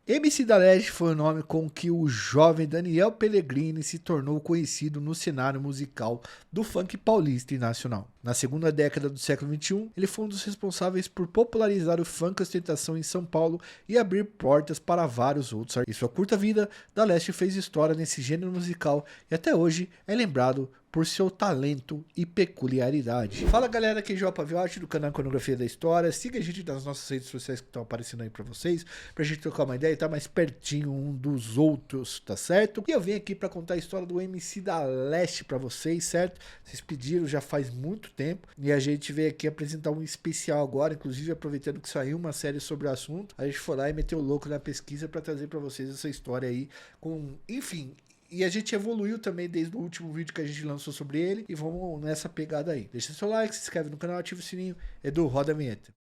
MC da Leste foi o nome com que o jovem Daniel Pellegrini se tornou conhecido no cenário musical do funk paulista e nacional. Na segunda década do século XXI, ele foi um dos responsáveis por popularizar o funk ostentação em São Paulo e abrir portas para vários outros artistas. Em sua curta vida, da Leste fez história nesse gênero musical e até hoje é lembrado por seu talento e peculiaridade. Fala galera, aqui é João Paviotti do canal Iconografia da História. Siga a gente nas nossas redes sociais que estão aparecendo aí pra vocês, pra gente trocar uma ideia e estar mais pertinho um dos outros, tá certo? E eu vim aqui pra contar a história do MC da Leste pra vocês, certo? Vocês pediram já faz muito tempo e a gente veio aqui apresentar um especial agora, inclusive aproveitando que saiu uma série sobre o assunto, a gente foi lá e meteu o louco na pesquisa pra trazer pra vocês essa história aí com, enfim... E a gente evoluiu também desde o último vídeo que a gente lançou sobre ele. E vamos nessa pegada aí. Deixa seu like, se inscreve no canal, ativa o sininho. Edu, roda a vinheta.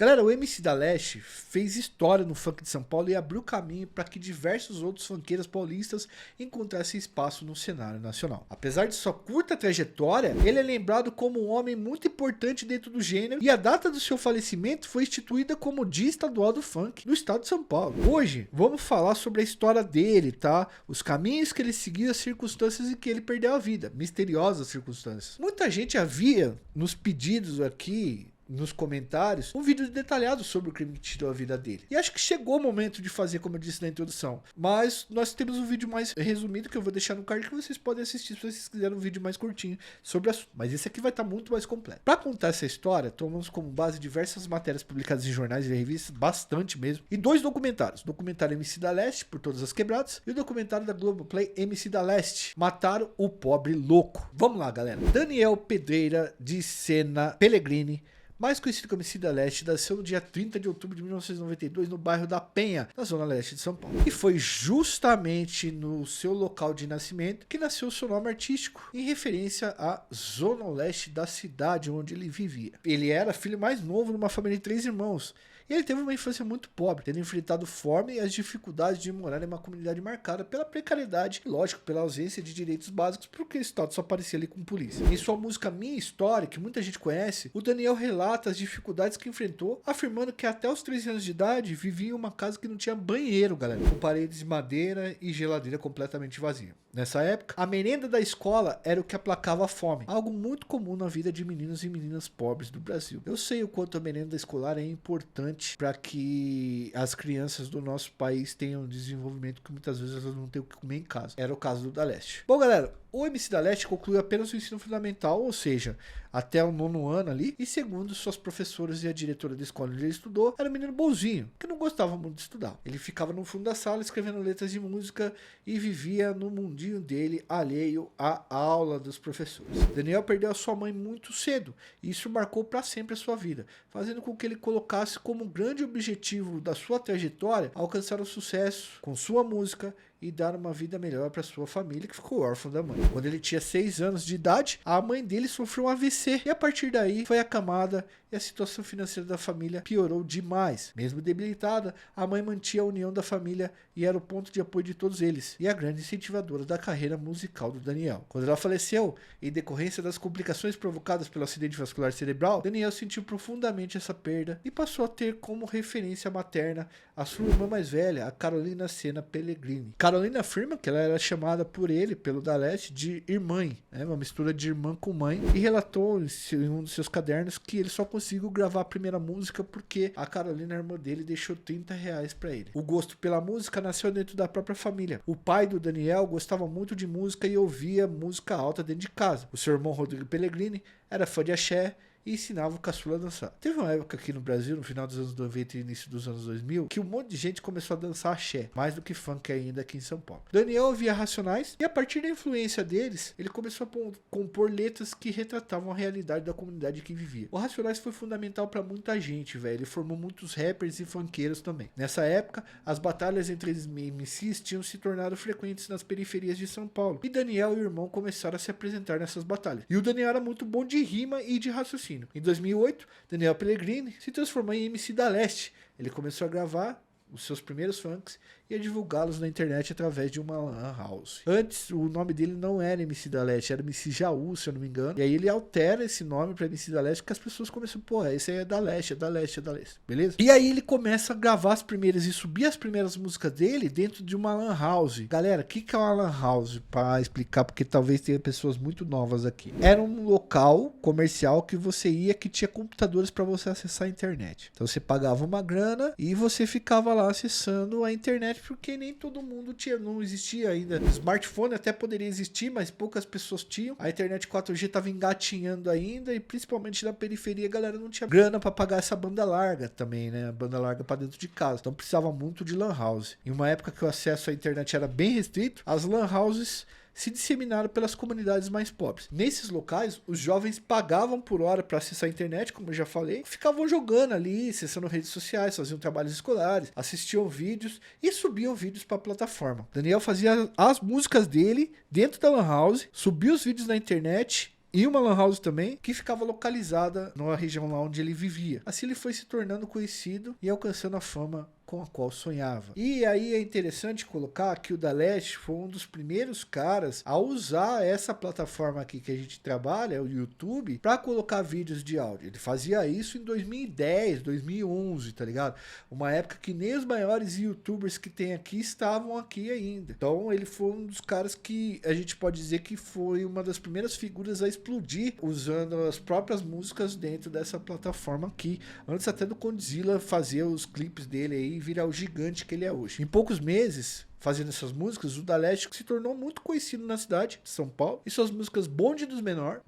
Galera, o MC da Leste fez história no funk de São Paulo e abriu caminho para que diversos outros funkeiros paulistas encontrassem espaço no cenário nacional. Apesar de sua curta trajetória, ele é lembrado como um homem muito importante dentro do gênero e a data do seu falecimento foi instituída como Dia Estadual do Funk no estado de São Paulo. Hoje, vamos falar sobre a história dele, tá? Os caminhos que ele seguiu, as circunstâncias em que ele perdeu a vida, misteriosas circunstâncias. Muita gente havia nos pedidos aqui nos comentários um vídeo detalhado sobre o crime que tirou a vida dele. E acho que chegou o momento de fazer, como eu disse na introdução. Mas nós temos um vídeo mais resumido que eu vou deixar no card que vocês podem assistir se vocês quiserem um vídeo mais curtinho sobre o assunto. Mas esse aqui vai estar muito mais completo. Para contar essa história, tomamos como base diversas matérias publicadas em jornais e revistas, bastante mesmo, e dois documentários. O documentário MC da Leste, Por Todas as Quebradas, e o documentário da Globoplay, MC da Leste, Mataram o Pobre Louco. Vamos lá, galera. Daniel Pedreira de Sena Pellegrini, mais conhecido como MC da Leste, nasceu no dia 30 de outubro de 1992 no bairro da Penha, na zona leste de São Paulo. E foi justamente no seu local de nascimento que nasceu o seu nome artístico, em referência à zona leste da cidade onde ele vivia. Ele era filho mais novo numa família de 3 irmãos. E ele teve uma infância muito pobre, tendo enfrentado fome e as dificuldades de morar em uma comunidade marcada pela precariedade e, lógico, pela ausência de direitos básicos, porque o Estado só aparecia ali com polícia. Em sua música Minha História, que muita gente conhece, o Daniel relata as dificuldades que enfrentou, afirmando que até os 13 anos de idade vivia em uma casa que não tinha banheiro, galera, com paredes de madeira e geladeira completamente vazia. Nessa época, a merenda da escola era o que aplacava a fome, algo muito comum na vida de meninos e meninas pobres do Brasil. Eu sei o quanto a merenda escolar é importante para que as crianças do nosso país tenham um desenvolvimento que muitas vezes elas não têm o que comer em casa. Era o caso do da Leste. Bom, galera, o MC da Leste concluiu apenas o ensino fundamental, ou seja, até o 9º ano ali, e segundo suas professoras e a diretora da escola onde ele estudou, era um menino bonzinho, que não gostava muito de estudar. Ele ficava no fundo da sala escrevendo letras de música e vivia no mundinho dele, alheio à aula dos professores. Daniel perdeu a sua mãe muito cedo, e isso marcou para sempre a sua vida, fazendo com que ele colocasse como grande objetivo da sua trajetória alcançar o sucesso com sua música e dar uma vida melhor para sua família, que ficou órfã da mãe. Quando ele tinha 6 anos de idade, a mãe dele sofreu um AVC e a partir daí foi acamada e a situação financeira da família piorou demais. Mesmo debilitada, a mãe mantinha a união da família e era o ponto de apoio de todos eles e a grande incentivadora da carreira musical do Daniel. Quando ela faleceu, em decorrência das complicações provocadas pelo acidente vascular cerebral, Daniel sentiu profundamente essa perda e passou a ter como referência materna a sua irmã mais velha, a Carolina Sena Pellegrini. Carolina afirma que ela era chamada por ele, pelo da Leste, de irmã, né? Uma mistura de irmã com mãe, e relatou em um dos seus cadernos que ele só conseguiu gravar a primeira música porque a Carolina, a irmã dele, deixou R$ 30 para ele. O gosto pela música nasceu dentro da própria família. O pai do Daniel gostava muito de música e ouvia música alta dentro de casa. O seu irmão Rodrigo Pellegrini era fã de axé e ensinava o caçula a dançar. Teve uma época aqui no Brasil, no final dos anos 90 e início dos anos 2000, que um monte de gente começou a dançar axé, mais do que funk ainda aqui em São Paulo. Daniel ouvia Racionais e a partir da influência deles, ele começou a compor letras que retratavam a realidade da comunidade que vivia. O Racionais foi fundamental para muita gente, velho. Ele formou muitos rappers e funkeiros também. Nessa época, as batalhas entre os MCs tinham se tornado frequentes nas periferias de São Paulo. E Daniel e o irmão começaram a se apresentar nessas batalhas. E o Daniel era muito bom de rima e de raciocínio. Em 2008, Daniel Pellegrini se transformou em MC da Leste. Ele começou a gravar os seus primeiros funks ia divulgá-los na internet através de uma lan house. Antes, o nome dele não era MC da Leste, era MC Jaú, se eu não me engano. E aí ele altera esse nome pra MC da Leste, porque as pessoas começam, pô, esse aí é da Leste, é da Leste, é da Leste, beleza? E aí ele começa a gravar as primeiras e subir as primeiras músicas dele dentro de uma lan house. Galera, o que é uma lan house? Pra explicar, porque talvez tenha pessoas muito novas aqui. Era um local comercial que você ia, que tinha computadores para você acessar a internet. Então você pagava uma grana e você ficava lá acessando a internet, porque nem todo mundo tinha, não existia ainda. Smartphone até poderia existir, mas poucas pessoas tinham. A internet 4G estava engatinhando ainda, e principalmente na periferia a galera não tinha grana para pagar essa banda larga também, né? A banda larga para dentro de casa. Então precisava muito de lan house. Em uma época que o acesso à internet era bem restrito, as lan houses se disseminaram pelas comunidades mais pobres. Nesses locais, os jovens pagavam por hora para acessar a internet, como eu já falei, ficavam jogando ali, acessando redes sociais, faziam trabalhos escolares, assistiam vídeos e subiam vídeos para a plataforma. Daniel fazia as músicas dele dentro da lan house, subia os vídeos na internet e uma lan house também, que ficava localizada na região lá onde ele vivia. Assim ele foi se tornando conhecido e alcançando a fama com a qual sonhava. E aí é interessante colocar que o Da Leste foi um dos primeiros caras a usar essa plataforma aqui que a gente trabalha, o YouTube, para colocar vídeos de áudio. Ele fazia isso em 2010, 2011, tá ligado? Uma época que nem os maiores YouTubers que tem aqui estavam aqui ainda. Então ele foi um dos caras que a gente pode dizer que foi uma das primeiras figuras a explodir usando as próprias músicas dentro dessa plataforma aqui. Antes até do Condzilla fazer os clipes dele aí, virar o gigante que ele é hoje. Em poucos meses, fazendo essas músicas, o Da Leste se tornou muito conhecido na cidade de São Paulo, e suas músicas Bonde dos Menor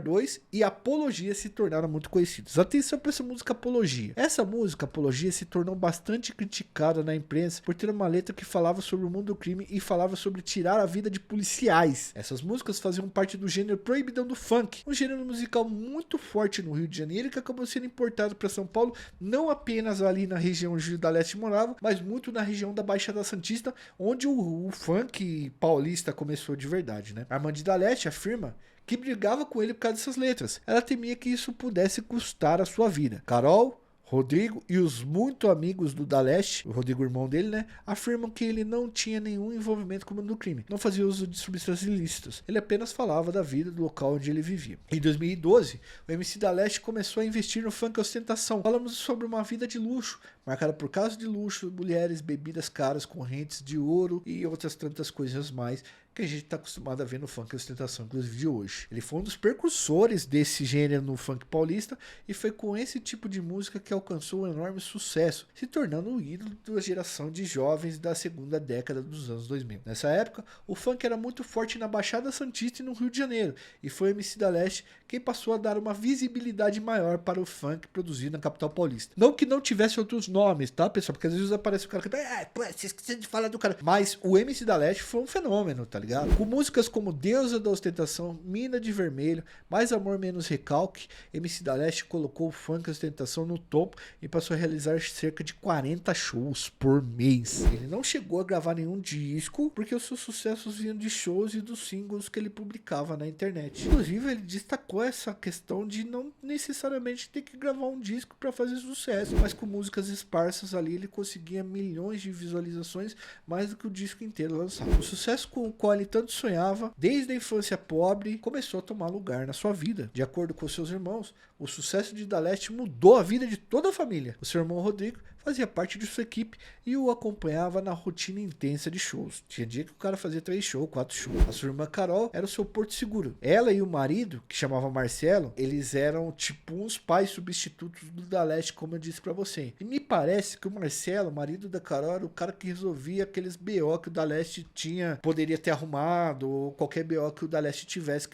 2 e Apologia se tornaram muito conhecidas. Atenção para essa música Apologia. Essa música Apologia se tornou bastante criticada na imprensa por ter uma letra que falava sobre o mundo do crime e falava sobre tirar a vida de policiais. Essas músicas faziam parte do gênero proibidão do funk, um gênero musical muito forte no Rio de Janeiro, que acabou sendo importado para São Paulo, não apenas ali na região onde o Da Leste morava, mas muito na região da Baixada Santista, onde o funk paulista começou de verdade, né? Armandi Da Leste afirma que brigava com ele por causa dessas letras. Ela temia que isso pudesse custar a sua vida. Carol, Rodrigo e os muito amigos do Da Leste, o Rodrigo, irmão dele, né, afirmam que ele não tinha nenhum envolvimento com o mundo do crime, não fazia uso de substâncias ilícitas, ele apenas falava da vida do local onde ele vivia. Em 2012, o MC Da Leste começou a investir no funk ostentação. Falamos sobre uma vida de luxo, marcada por casas de luxo, mulheres, bebidas caras, correntes de ouro e outras tantas coisas mais que a gente está acostumado a ver no funk ostentação, inclusive de hoje. Ele foi um dos precursores desse gênero no funk paulista e foi com esse tipo de música que alcançou um enorme sucesso, se tornando o ídolo da geração de jovens da segunda década dos anos 2000. Nessa época, o funk era muito forte na Baixada Santista e no Rio de Janeiro, e foi o MC Da Leste quem passou a dar uma visibilidade maior para o funk produzido na capital paulista. Não que não tivesse outros nomes, tá, pessoal? Porque às vezes aparece o cara que pô, você esqueceu de falar do cara. Mas o MC Da Leste foi um fenômeno, tá ligado? Com músicas como Deusa da Ostentação, Mina de Vermelho, Mais Amor Menos Recalque, MC Da Leste colocou o funk e ostentação no topo e passou a realizar cerca de 40 shows por mês. Ele não chegou a gravar nenhum disco, porque os seus sucessos vinham de shows e dos singles que ele publicava na internet. Inclusive, ele destacou essa questão de não necessariamente ter que gravar um disco para fazer sucesso, mas com músicas esparsas ali ele conseguia milhões de visualizações, mais do que o disco inteiro lançado. O sucesso com o qual ele tanto sonhava, desde a infância pobre, começou a tomar lugar na sua vida. De acordo com seus irmãos, o sucesso de Da Leste mudou a vida de toda a família. O seu irmão Rodrigo fazia parte de sua equipe e o acompanhava na rotina intensa de shows. Tinha dia que o cara fazia 3 shows, 4 shows. A sua irmã Carol era o seu porto seguro. Ela e o marido, que chamava Marcelo, eles eram tipo uns pais substitutos do Da Leste, como eu disse pra você. E me parece que o Marcelo, o marido da Carol, era o cara que resolvia aqueles BO que o Da Leste poderia ter arrumado, ou qualquer BO que o Da Leste tivesse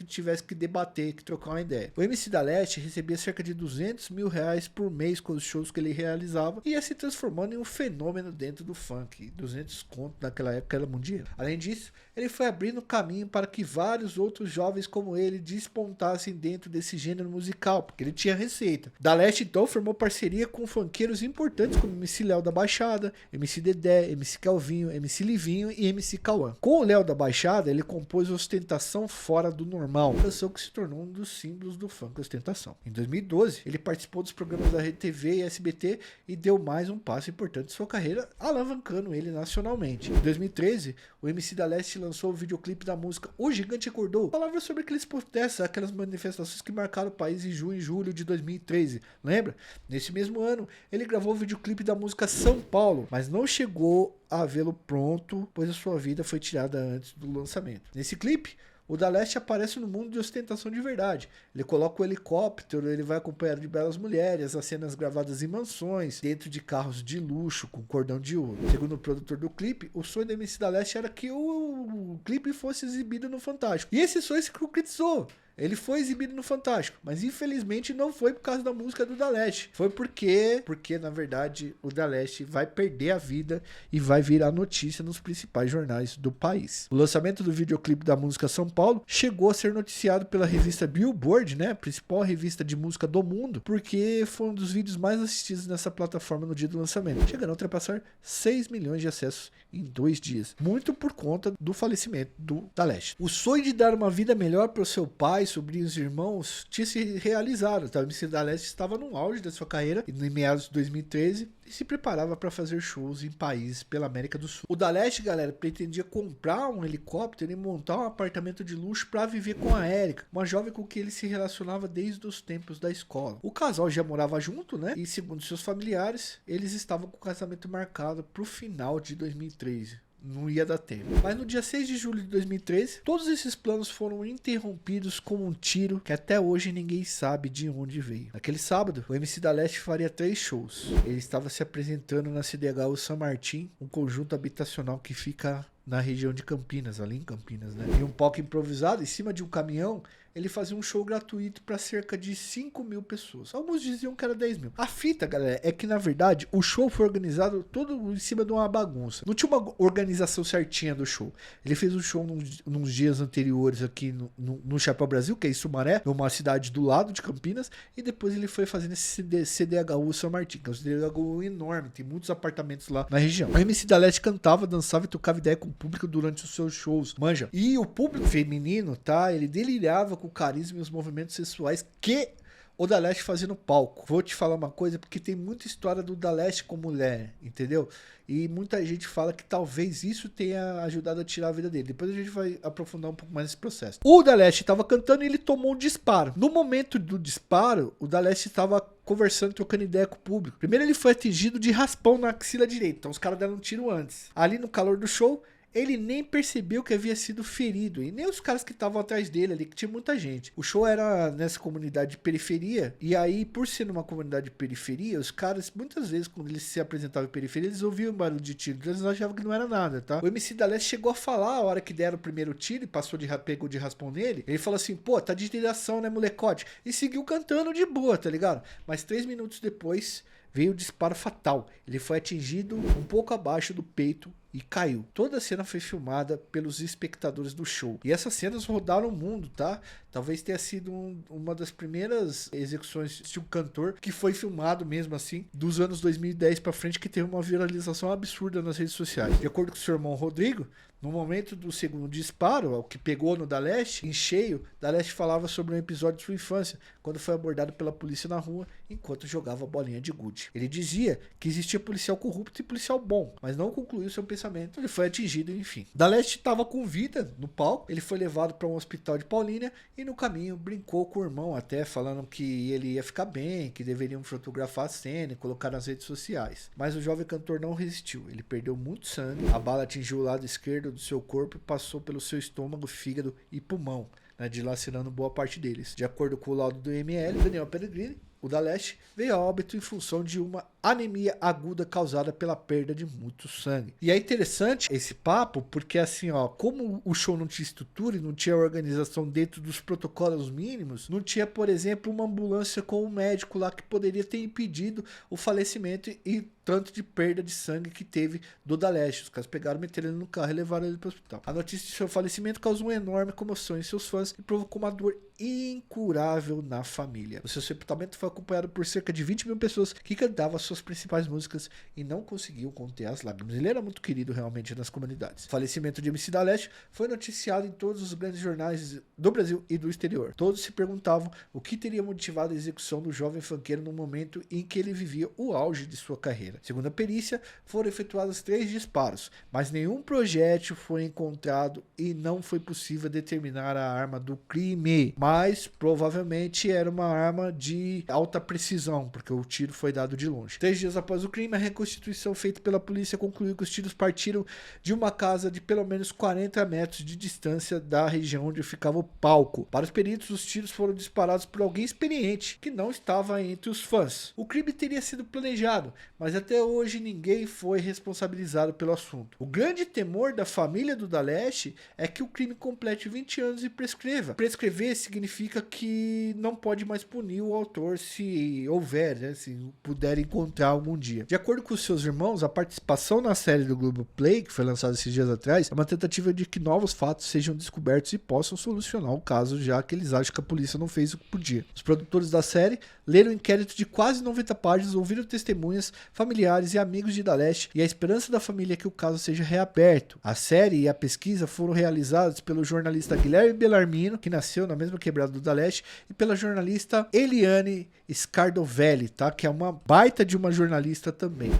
que debater, que trocar uma ideia. O MC Da Leste recebia cerca de R$200 mil por mês com os shows que ele realizava e ia se transformando em um fenômeno dentro do funk. 200 conto naquela época era muito dinheiro. Além disso, ele foi abrindo caminho para que vários outros jovens como ele despontassem dentro desse gênero musical, porque ele tinha receita. Da Leste então formou parceria com funkeiros importantes como MC Léo da Baixada, MC Dedé, MC Calvinho, MC Livinho e MC Cauã. Com o Léo da Baixada, ele compôs Ostentação Fora do Normal, canção que se tornou um dos símbolos do funk ostentação. Em 2012, ele participou dos programas da Rede TV e SBT e deu mais mais um passo importante de sua carreira, alavancando ele nacionalmente. Em 2013, o MC da Leste lançou o videoclipe da música O Gigante Acordou. Falava sobre aqueles protestos, aquelas manifestações que marcaram o país em junho e julho de 2013, lembra? Nesse mesmo ano, ele gravou o videoclipe da música São Paulo, mas não chegou a vê-lo pronto, pois a sua vida foi tirada antes do lançamento. Nesse clipe, o Da Leste aparece no mundo de ostentação de verdade. Ele coloca o helicóptero, ele vai acompanhado de belas mulheres, as cenas gravadas em mansões, dentro de carros de luxo com cordão de ouro. Segundo o produtor do clipe, o sonho do MC Da Leste era que o clipe fosse exibido no Fantástico. E esse sonho se concretizou. Ele foi exibido no Fantástico, mas infelizmente não foi por causa da música do Da Leste. Foi porque na verdade o Da Leste vai perder a vida e vai virar notícia nos principais jornais do país. O lançamento do videoclipe da música São Paulo chegou a ser noticiado pela revista Billboard, né, principal revista de música do mundo, porque foi um dos vídeos mais assistidos nessa plataforma no dia do lançamento, chegando a ultrapassar 6 milhões de acessos em 2 dias, muito por conta do falecimento do Da Leste. O sonho de dar uma vida melhor para o seu pai, sobrinhos e irmãos tinha se realizado, tá? O MC Da Leste estava no auge da sua carreira em meados de 2013 e se preparava para fazer shows em países pela América do Sul. O Da Leste, galera, pretendia comprar um helicóptero e montar um apartamento de luxo para viver com a Érica, uma jovem com quem ele se relacionava desde os tempos da escola. O casal já morava junto, né? E segundo seus familiares, eles estavam com o casamento marcado para o final de 2013. Não ia dar tempo. Mas no dia 6 de julho de 2013, todos esses planos foram interrompidos com um tiro que até hoje ninguém sabe de onde veio. Naquele sábado, o MC Da Leste faria 3 shows. Ele estava se apresentando na CDHU São Martim, um conjunto habitacional que fica na região de Campinas, ali em Campinas, né? Em um palco improvisado, em cima de um caminhão, ele fazia um show gratuito para cerca de 5 mil pessoas. Alguns diziam que era 10 mil. A fita, galera, é que na verdade o show foi organizado todo em cima de uma bagunça. Não tinha uma organização certinha do show. Ele fez um show nos dias anteriores aqui no Chapéu Brasil, que é em Sumaré, uma cidade do lado de Campinas, e depois ele foi fazendo esse CDHU São Martim, que é um CDHU enorme, tem muitos apartamentos lá na região. O MC Da Leste cantava, dançava e trocava ideia com o público durante os seus shows, manja. E o público feminino, tá? Ele delirava com o carisma e os movimentos sexuais que o Da Leste fazia no palco. Vou te falar uma coisa, porque tem muita história do Da Leste com mulher, entendeu? E muita gente fala que talvez isso tenha ajudado a tirar a vida dele. Depois a gente vai aprofundar um pouco mais esse processo. O Da Leste estava cantando e ele tomou um disparo. No momento do disparo, o Da Leste estava conversando, trocando ideia com o público. Primeiro ele foi atingido de raspão na axila direita. Então os caras deram um tiro antes. Ali no calor do show, ele nem percebeu que havia sido ferido, e nem os caras que estavam atrás dele ali, que tinha muita gente. O show era nessa comunidade de periferia, e aí, por ser numa comunidade de periferia, os caras, muitas vezes, quando eles se apresentavam em periferia, eles ouviam barulho de tiro, então eles achavam que não era nada, tá? O MC Da Leste chegou a falar, a hora que deram o primeiro tiro, e pegou de raspão nele, ele falou assim, pô, tá de direção, né, molecote? E seguiu cantando de boa, tá ligado? Mas 3 minutos depois, veio o disparo fatal. Ele foi atingido um pouco abaixo do peito e caiu. Toda a cena foi filmada pelos espectadores do show. E essas cenas rodaram o mundo, tá? Talvez tenha sido uma das primeiras execuções de um cantor que foi filmado mesmo assim, dos anos 2010 pra frente, que teve uma viralização absurda nas redes sociais. De acordo com o seu irmão Rodrigo, no momento do segundo disparo, o que pegou no Da Leste, em cheio, Da Leste falava sobre um episódio de sua infância, quando foi abordado pela polícia na rua, enquanto jogava bolinha de gude. Ele dizia que existia policial corrupto e policial bom, mas não concluiu seu pensamento. Ele foi atingido, enfim. Da Leste estava com vida no palco, ele foi levado para um hospital de Paulínia e no caminho brincou com o irmão, até falando que ele ia ficar bem, que deveriam fotografar a cena e colocar nas redes sociais. Mas o jovem cantor não resistiu, ele perdeu muito sangue, a bala atingiu o lado esquerdo do seu corpo e passou pelo seu estômago, fígado e pulmão, né, dilacerando boa parte deles. De acordo com o laudo do ML, Daniel Pellegrini, o Da Leste veio a óbito em função de uma anemia aguda causada pela perda de muito sangue. E é interessante esse papo, porque assim, ó, como o show não tinha estrutura e não tinha organização dentro dos protocolos mínimos, não tinha, por exemplo, uma ambulância com um médico lá que poderia ter impedido o falecimento e tanto de perda de sangue que teve do Da Leste. Os caras pegaram, meteram ele no carro e levaram ele para o hospital. A notícia de seu falecimento causou uma enorme comoção em seus fãs e provocou uma dor incurável na família. O seu sepultamento foi acompanhado por cerca de 20 mil pessoas que cantavam suas suas principais músicas e não conseguiu conter as lágrimas. Ele era muito querido realmente nas comunidades. O falecimento de MC da Leste foi noticiado em todos os grandes jornais do Brasil e do exterior. Todos se perguntavam o que teria motivado a execução do jovem funkeiro no momento em que ele vivia o auge de sua carreira. Segundo a perícia, foram efetuados 3 disparos, mas nenhum projétil foi encontrado e não foi possível determinar a arma do crime. Mas provavelmente era uma arma de alta precisão, porque o tiro foi dado de longe. 3 dias após o crime, a reconstituição feita pela polícia concluiu que os tiros partiram de uma casa de pelo menos 40 metros de distância da região onde ficava o palco. Para os peritos, os tiros foram disparados por alguém experiente, que não estava entre os fãs. O crime teria sido planejado, mas até hoje ninguém foi responsabilizado pelo assunto. O grande temor da família do Da Leste é que o crime complete 20 anos e prescreva. Prescrever significa que não pode mais punir o autor se houver, né, se puder encontrar algum dia. De acordo com seus irmãos, a participação na série do Globoplay, que foi lançada esses dias atrás, é uma tentativa de que novos fatos sejam descobertos e possam solucionar o caso, já que eles acham que a polícia não fez o que podia. Os produtores da série leram um inquérito de quase 90 páginas, ouviram testemunhas, familiares e amigos de Da Leste, e a esperança da família é que o caso seja reaberto. A série e a pesquisa foram realizadas pelo jornalista Guilherme Bellarmino, que nasceu na mesma quebrada do Da Leste, e pela jornalista Eliane Scardovelli, tá? Que é uma baita de uma jornalista também.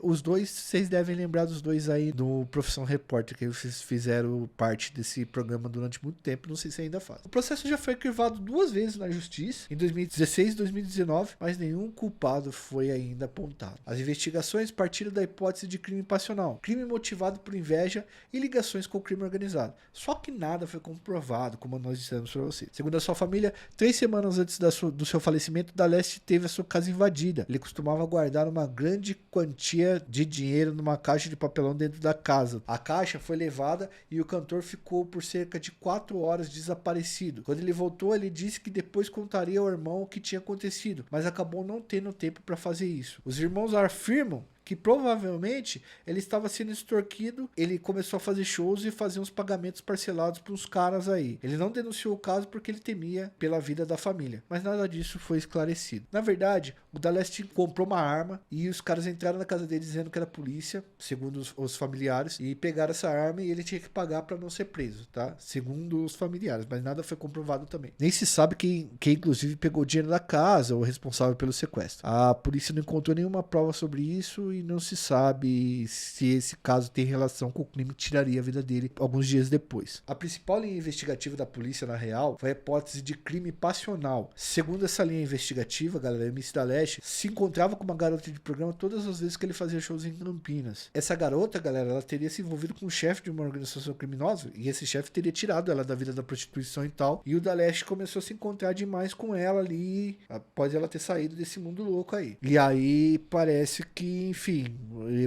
Vocês devem lembrar dos dois aí do Profissão Repórter, que vocês fizeram parte desse programa durante muito tempo, não sei se ainda faz. O processo já foi arquivado 2 vezes na justiça, em 2016 e 2019, mas nenhum culpado foi ainda apontado. As investigações partiram da hipótese de crime passional, crime motivado por inveja e ligações com o crime organizado. Só que nada foi comprovado, como nós dissemos para vocês. Segundo a sua família, 3 semanas antes do seu falecimento, Da Leste teve a sua casa invadida. Ele costumava guardar uma grande quantia de dinheiro numa caixa de papelão dentro da casa. A caixa foi levada e o cantor ficou por cerca de 4 horas desaparecido. Quando ele voltou, ele disse que depois contaria ao irmão o que tinha acontecido, mas acabou não tendo tempo para fazer isso. Os irmãos afirmam que provavelmente ele estava sendo extorquido, ele começou a fazer shows e fazer uns pagamentos parcelados para uns caras aí. Ele não denunciou o caso porque ele temia pela vida da família, mas nada disso foi esclarecido. Na verdade, o Da Leste comprou uma arma e os caras entraram na casa dele dizendo que era polícia, segundo os familiares, e pegaram essa arma e ele tinha que pagar para não ser preso, tá? Segundo os familiares, mas nada foi comprovado também. Nem se sabe quem inclusive pegou o dinheiro da casa ou responsável pelo sequestro. A polícia não encontrou nenhuma prova sobre isso e não se sabe se esse caso tem relação com o crime que tiraria a vida dele alguns dias depois. A principal linha investigativa da polícia, na real, foi a hipótese de crime passional. Segundo essa linha investigativa, galera, o MC Da Leste se encontrava com uma garota de programa todas as vezes que ele fazia shows em Campinas. Essa garota, galera, ela teria se envolvido com o chefe de uma organização criminosa e esse chefe teria tirado ela da vida da prostituição e tal. E o Da Leste começou a se encontrar demais com ela ali após ela ter saído desse mundo louco aí. E aí parece que, enfim,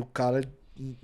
o cara,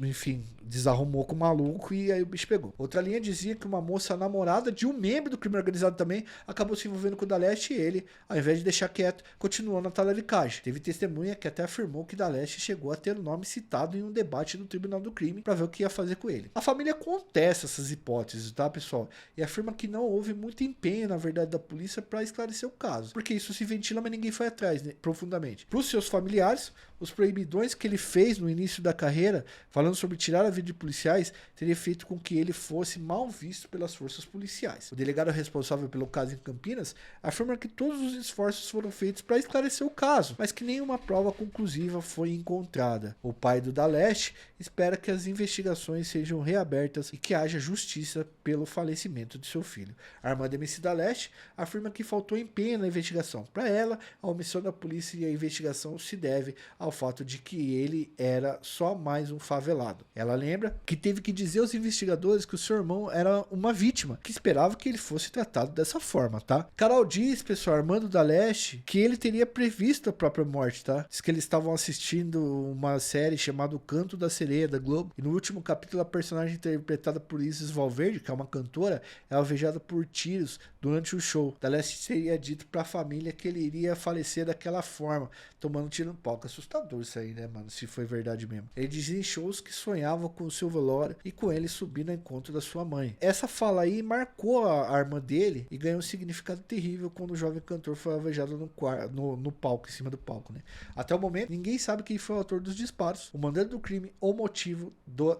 enfim, desarrumou com o maluco e aí o bicho pegou. Outra linha dizia que uma moça namorada de um membro do crime organizado também acabou se envolvendo com o Da Leste e ele, ao invés de deixar quieto, continuou na talaricagem. Teve testemunha que até afirmou que Da Leste chegou a ter o nome citado em um debate no Tribunal do Crime para ver o que ia fazer com ele. A família contesta essas hipóteses, tá, pessoal? E afirma que não houve muito empenho, na verdade, da polícia para esclarecer o caso, porque isso se ventila, mas ninguém foi atrás, né, profundamente. Para os seus familiares, os proibidões que ele fez no início da carreira, falando sobre tirar a vida de policiais, teria feito com que ele fosse mal visto pelas forças policiais. O delegado responsável pelo caso em Campinas afirma que todos os esforços foram feitos para esclarecer o caso, mas que nenhuma prova conclusiva foi encontrada. O pai do Da Leste espera que as investigações sejam reabertas e que haja justiça pelo falecimento de seu filho. A irmã do MC Da Leste afirma que faltou empenho na investigação. Para ela, a omissão da polícia e a investigação se deve ao fato de que ele era só mais um favelado. Ela lembra que teve que dizer aos investigadores que o seu irmão era uma vítima, que esperava que ele fosse tratado dessa forma, tá? Carol diz, pessoal, Armando Da Leste, que ele teria previsto a própria morte, tá? Diz que eles estavam assistindo uma série chamada O Canto da Sereia, da Globo, e no último capítulo a personagem interpretada por Isis Valverde, que é uma cantora, é alvejada por tiros durante o show. Da Leste teria dito pra família que ele iria falecer daquela forma, tomando tiro no palco. Assustador isso aí, né, mano? Se foi verdade mesmo. Ele diz em show shows que sonhava com o seu velório e com ele subindo ao encontro da sua mãe. Essa fala aí marcou a irmã dele e ganhou um significado terrível quando o jovem cantor foi alvejado no palco, em cima do palco, né? Até o momento, ninguém sabe quem foi o autor dos disparos, o mandante do crime ou motivo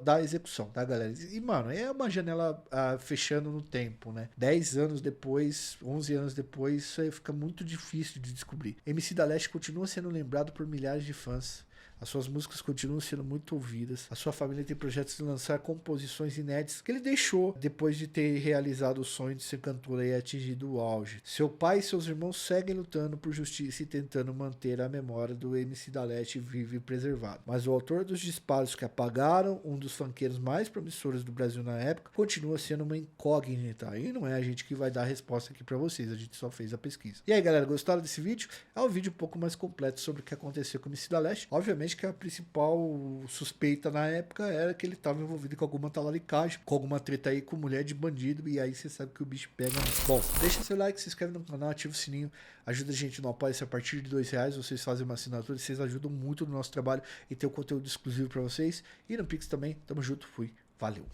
da execução, tá, galera? E, mano, é uma janela fechando no tempo, né? 10 anos depois, 11 anos depois, isso aí fica muito difícil de descobrir. MC da Leste continua sendo lembrado por milhares de fãs. As suas músicas continuam sendo muito ouvidas. A sua família tem projetos de lançar composições inéditas que ele deixou depois de ter realizado o sonho de ser cantor e atingido o auge. Seu pai e seus irmãos seguem lutando por justiça e tentando manter a memória do MC da Leste vivo e preservado. Mas o autor dos disparos que apagaram um dos funkeiros mais promissores do Brasil na época continua sendo uma incógnita. E não é a gente que vai dar a resposta aqui pra vocês, a gente só fez a pesquisa. E aí, galera, gostaram desse vídeo? É um vídeo um pouco mais completo sobre o que aconteceu com o MC da Leste. Obviamente que a principal suspeita na época era que ele estava envolvido com alguma talaricagem, com alguma treta aí com mulher de bandido, e aí você sabe que o bicho pega. Bom, deixa seu like, se inscreve no canal, ativa o sininho, ajuda a gente no apoio. A partir de R$2, vocês fazem uma assinatura, vocês ajudam muito no nosso trabalho e tem o conteúdo exclusivo para vocês. E no Pix também, tamo junto, fui, valeu.